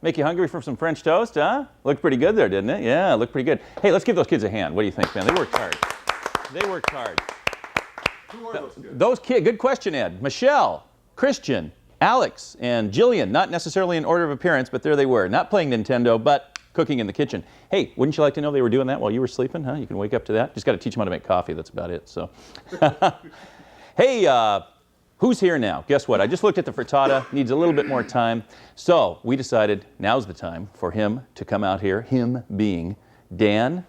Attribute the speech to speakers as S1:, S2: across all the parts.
S1: Make you hungry for some French toast, huh? Looked pretty good there, didn't it? Yeah, looked pretty good. Hey, let's give those kids a hand. What do you think, man? They worked hard. They worked hard.
S2: Who are those kids?
S1: Those kids, good question, Ed. Michelle, Christian, Alex, and Jillian, not necessarily in order of appearance, but there they were. Not playing Nintendo, but cooking in the kitchen. Hey, wouldn't you like to know they were doing that while you were sleeping, huh? You can wake up to that. Just got to teach them how to make coffee. That's about it, so. Hey, who's here now? Guess what? I just looked at the frittata. Needs a little bit more time. So we decided now's the time for him to come out here, him being Dan.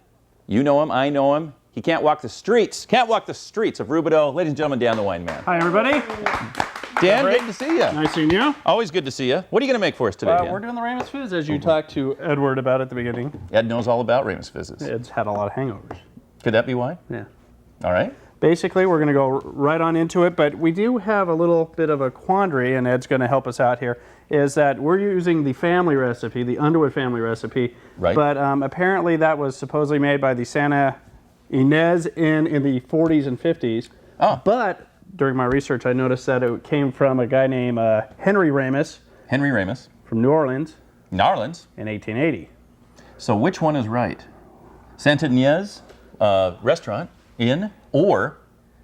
S1: You know him. I know him. He can't walk the streets. Can't walk the streets of Rubidoux. Ladies and gentlemen, Dan the Wine Man.
S3: Hi, everybody.
S1: Dan, good to see you.
S3: Nice seeing you.
S1: Always good to see you. What are you going to make for us today, Dan?
S3: We're doing the Ramos Fizz, as you talked to Edward about at the beginning.
S1: Ed knows all about Ramos Fizzes.
S3: Ed's had a lot of hangovers.
S1: Could that be why?
S3: Yeah.
S1: All right.
S3: Basically, we're going to go right on into it, but we do have a little bit of a quandary, and Ed's going to help us out here, is that we're using the family recipe, the Underwood family recipe.
S1: Right.
S3: But apparently that was supposedly made by the Santa Ynez Inn in the 40s and 50s.
S1: Oh.
S3: But during my research, I noticed that it came from a guy named Henry Ramos
S1: Henry Ramos.
S3: from New Orleans
S1: Narlands.
S3: in 1880.
S1: So which one is right? Santa Ynez restaurant, inn, or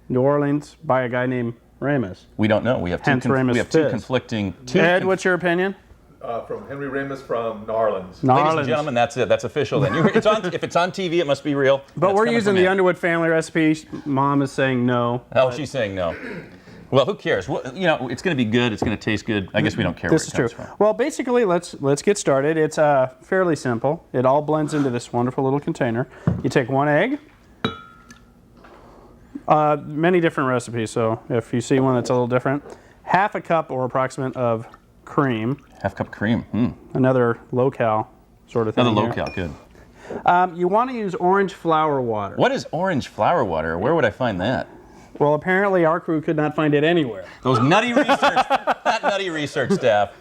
S3: New Orleans by a guy named Ramos.
S1: we don't know. We have two,
S3: Hence Ramos
S1: we have two
S3: Fizz.
S1: conflicting.
S3: Ed, what's your opinion?
S2: From Henry Ramos from Narlands.
S1: Ladies and gentlemen, that's it. That's official then. It's on, if it's on TV, it must be real.
S3: But
S1: That's
S3: we're
S1: coming
S3: using
S1: from
S3: the
S1: Ed.
S3: Underwood family recipe. Mom is saying no.
S1: Oh, she's saying no. Well, who cares? Well, you know, it's going to be good. It's going to taste good. I guess we don't care
S3: This is
S1: where
S3: true.
S1: it comes from.
S3: Well, basically, let's get started. It's fairly simple. It all blends into this wonderful little container. You take one egg. Many different recipes, so if you see one that's a little different. Half a cup or approximate of cream.
S1: Half cup cream.
S3: Another low-cal sort of thing.
S1: Another
S3: here.
S1: low-cal, good.
S3: You want to use orange flower water.
S1: What is orange flower water? Where would I find that?
S3: Well, apparently our crew could not find it anywhere.
S1: Those nutty research, that nutty research staff.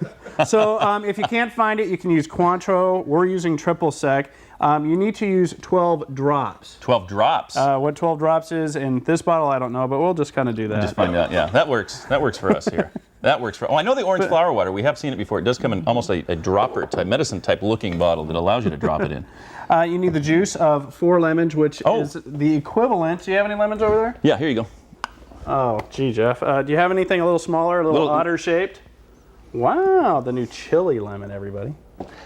S3: So if you can't find it, you can use Cointreau. We're using triple sec. You need to use 12 drops.
S1: 12 drops.
S3: What 12 drops is in this bottle, I don't know, but we'll just kind of do that.
S1: Just find out. Yeah, that works. That works for us here. That works for. Oh, I know the orange flower water. We have seen it before. It does come in almost a dropper type, medicine type looking bottle that allows you to drop it in.
S3: You need the juice of 4 lemons, which is the equivalent. Do you have any lemons over there?
S1: Yeah, here you go.
S3: Oh, gee, Jeff. Do you have anything a little smaller, a little otter shaped? Wow, the new chili lemon, everybody.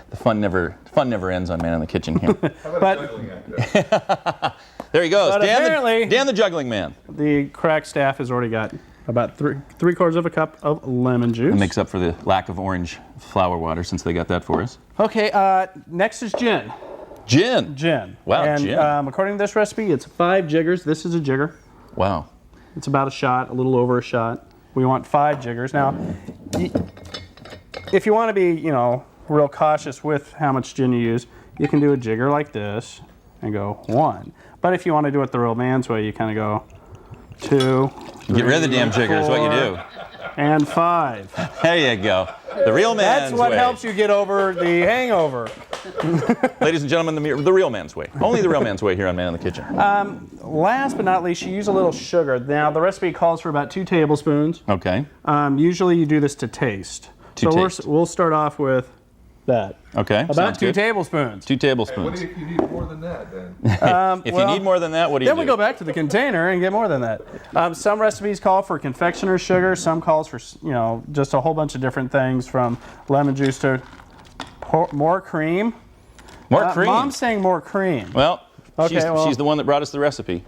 S1: The fun never ends on Man in the Kitchen here.
S2: How about a juggling act?
S1: There he goes.
S3: But apparently-
S1: Dan the juggling man.
S3: The crack staff has already got about three-quarters of a cup of lemon juice.
S1: It makes up for the lack of orange flower water since they got that for us.
S3: Okay, next is gin.
S1: Gin.
S3: Gin.
S1: Wow,
S3: and,
S1: gin.
S3: According to this recipe, it's 5 jiggers. This is a jigger.
S1: Wow.
S3: It's about a shot, a little over a shot. We want 5 jiggers. Now, if you want to be, real cautious with how much gin you use, you can do a jigger like this and go 1. But if you want to do it the real man's way, you kind of go 2.
S1: You get rid of the damn jigger is what you do.
S3: And 5.
S1: There you go. The real man's
S3: That's what
S1: way.
S3: helps you get over the hangover.
S1: Ladies and gentlemen, the real man's way. Only the real man's way here on Man in the Kitchen.
S3: Last but not least, you use a little sugar. Now, the recipe calls for about 2 tablespoons.
S1: Okay.
S3: Usually you do this to taste. We'll start off with that.
S1: Okay.
S3: About
S1: sounds
S3: 2
S1: good.
S3: tablespoons.
S1: 2
S2: What
S1: tablespoons.
S2: if you need more than that, then?
S1: If you need more than that, what do you
S3: Then
S1: do?
S3: we go back to the container and get more than that. Some recipes call for confectioner's sugar. Some calls for, just a whole bunch of different things from lemon juice to more cream.
S1: More cream.
S3: Mom's saying more cream.
S1: Well,
S3: Okay,
S1: she's the one that brought us the recipe,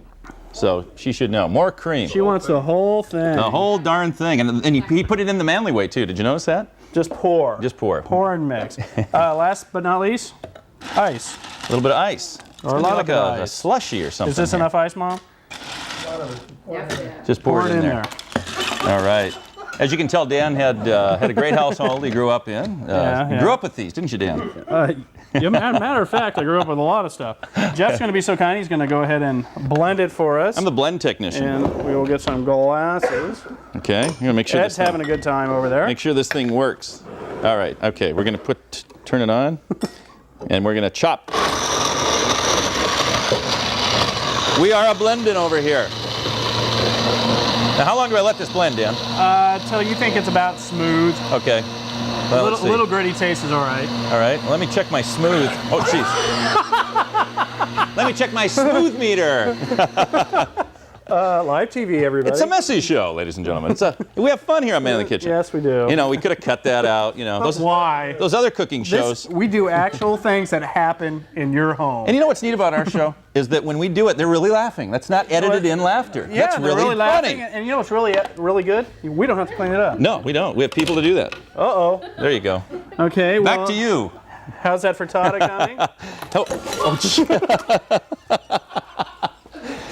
S1: so she should know. More cream.
S3: She wants the whole thing.
S1: The whole darn thing, and he put it in the manly way too. Did you notice that?
S3: Just pour.
S1: Just pour.
S3: Pour and mix. Last but not least, ice.
S1: A little bit of ice.
S3: Or a lot of
S1: a
S3: ice.
S1: slushy or something.
S3: Is this
S1: here.
S3: enough ice, Mom?
S1: Just pour it in there. All right. As you can tell, Dan had a great household he grew up in. You grew up with these, didn't you, Dan?
S3: Matter of fact, I grew up with a lot of stuff. Jeff's going to be so kind, he's going to go ahead and blend it for us.
S1: I'm the blend technician.
S3: And we will get some glasses.
S1: Okay. You're gonna make sure
S3: Ed's having a good time over there.
S1: Make sure this thing works. All right. Okay. We're gonna turn it on, and we're gonna chop. We are a blending over here. Now, how long do I let this blend, Dan?
S3: Till you think it's about smooth.
S1: Okay. Well, let's see.
S3: little gritty taste is all right.
S1: All right, let me check my smooth. Oh, jeez. Let me check my smooth meter.
S3: Live TV, everybody.
S1: It's a messy show, ladies and gentlemen. We have fun here on Man in the Kitchen.
S3: Yes, we do.
S1: You know, we could have cut that out. You know,
S3: Why?
S1: Those other cooking shows.
S3: We do actual things that happen in your home.
S1: And you know what's neat about our show is that when we do it, they're really laughing. That's not edited in laughter.
S3: Yeah,
S1: That's
S3: they're
S1: really
S3: laughing.
S1: funny.
S3: And you know what's really good? We don't have to clean it up.
S1: No, we don't. We have people to do that.
S3: Uh-oh.
S1: There you go.
S3: Okay, well.
S1: Back to you.
S3: How's that frittata coming?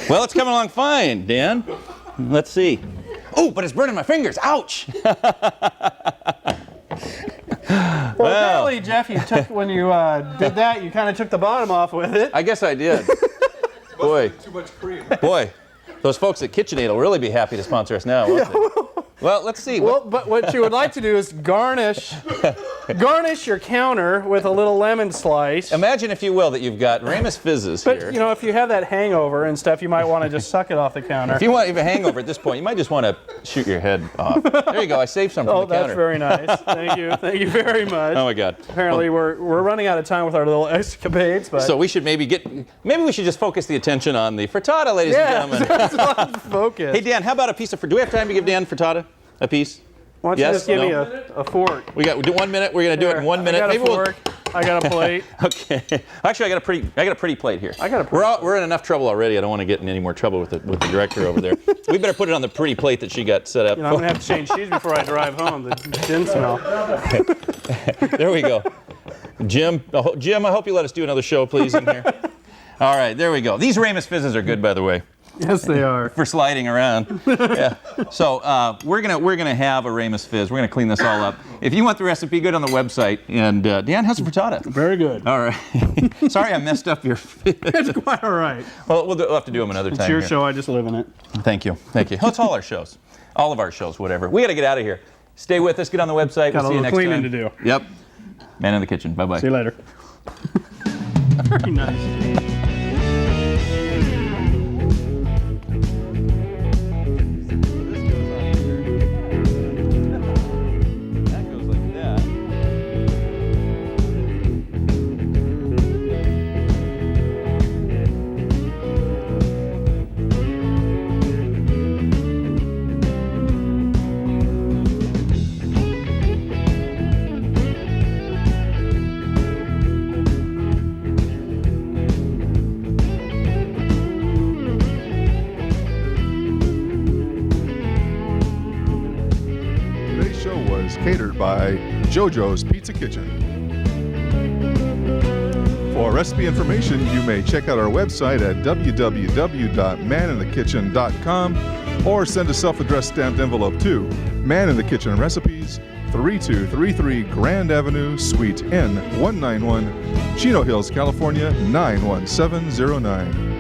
S1: Well, it's coming along fine, Dan. Let's see. Oh, but it's burning my fingers. Ouch.
S3: Well, apparently, Jeff, when you did that, you kind of took the bottom off with it.
S1: I guess I did. Boy.
S2: Too much cream.
S1: Boy, those folks at KitchenAid will really be happy to sponsor us now, won't they? Well, let's see.
S3: Well, but what you would like to do is garnish your counter with a little lemon slice.
S1: Imagine, if you will, that you've got Ramos Fizzes
S3: But
S1: here.
S3: you know, if you have that hangover and stuff, you might want to just suck it off the counter.
S1: If you want to have a hangover at this point, you might just want to shoot your head off. There you go. I saved some from the counter.
S3: That's very nice. Thank you very much.
S1: Oh my God.
S3: Apparently, we're running out of time with our little escapades, but
S1: So we should maybe we should just focus the attention on the frittata, ladies and gentlemen.
S3: that's a focus.
S1: Hey Dan, how about a piece of? Do we have time to give Dan frittata? A piece?
S3: Why don't you
S1: Yes?
S3: just give me
S1: No?
S3: a fork?
S1: We got 1 minute. We're gonna do it in 1 minute.
S3: I got
S1: Maybe
S3: a fork. I got a plate.
S1: Okay. Actually, I got a pretty plate here.
S3: I got a pretty
S1: We're in enough trouble already. I don't want to get in any more trouble with the director over there. We better put it on the pretty plate that she got set up.
S3: You know, I'm gonna have to change shoes before I drive home. The gin smell.
S1: There we go. Jim, I hope you let us do another show, please, in here. All right, there we go. These Ramos Fizzes are good, by the way,
S3: Yes, they are.
S1: for sliding around. Yeah. So we're gonna have a Ramos Fizz. We're gonna clean this all up. If you want the recipe, go on the website. And Dan, how's the frittata?
S3: Very good.
S1: All right. Sorry, I messed up your.
S3: It's quite all right.
S1: Well, we'll have to do them another time.
S3: It's your
S1: here.
S3: show. I just live in it.
S1: Thank you. Thank you. Oh, it's all our shows. All of our shows, whatever. We got to get out of here. Stay with us. Get on the website.
S3: Got
S1: We'll
S3: a
S1: see you
S3: little
S1: next
S3: cleaning
S1: time.
S3: to do.
S1: Yep. Man in the Kitchen. Bye-bye.
S3: See you later. Very nice.
S1: That goes like that.
S2: Today's show was catered by JoJo's Pizza Kitchen. For recipe information, you may check out our website at www.maninthekitchen.com or send a self-addressed stamped envelope to Man in the Kitchen Recipes, 3233 Grand Avenue, Suite N 191, Chino Hills, California 91709.